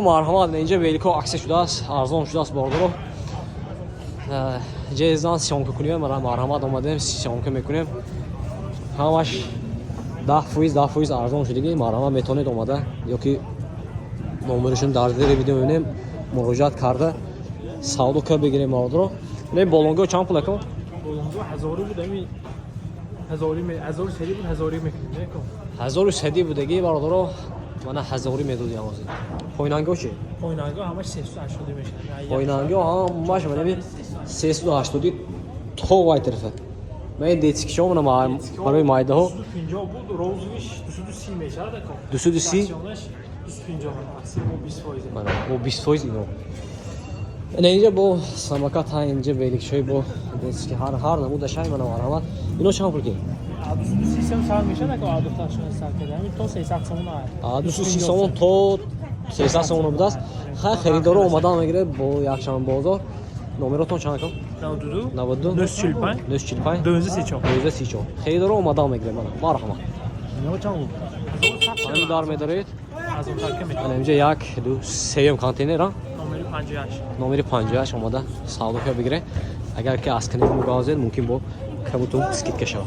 مرحمت اینجا ویلیکو عکس شده است ارزان شده است باردارو جهزان سیانکو کنیم مرحمت اومدیم سیانکو میکنیم همش 10% ارزان شدگی مرحمت میتونید اومده یا که نمرشون در زیر ویدیو میبینیم مراجعت کرده ساودو که بگیریم باردارو نه بولونگو چند پول کن بولونگو 1000 بود امی 1000 سری بود 1000 میکنه 1000 سدی بودگی باردارو من 1000 میدادیم از پوینانگو چی پوینانگو همش 380 میشه پوینانگو همش من 380 تو وای طرفه من دیتی که شما برای مایده ها 250 بود روزش 230 میشه دکو 230 250 ماکسیمم 20% من او 20% اینو اینجا با سماکات ها اینجا ویلیک شوی با دیتی که هر نمود شای من مرحمت اینو چند پول کی 230 سال میشه دکو آدوختاشون استارت کرده همین تو 300 سوم آ 230 سوم تو 300 سوم بود است خریدارو اومدن میگیره با یک چند بازار نمراتون چند کن 92 945 945 234 خریدارو اومدن میگیره من مرحمت اینو چند بود همین دار میدارید از اون تاکه میکنه من اینجا یک دو سیم کانتینر ها نمره 58 اومده ساودو که بگیره اگر که از کنیم مگازین ممکن با کمتون سکیت کشه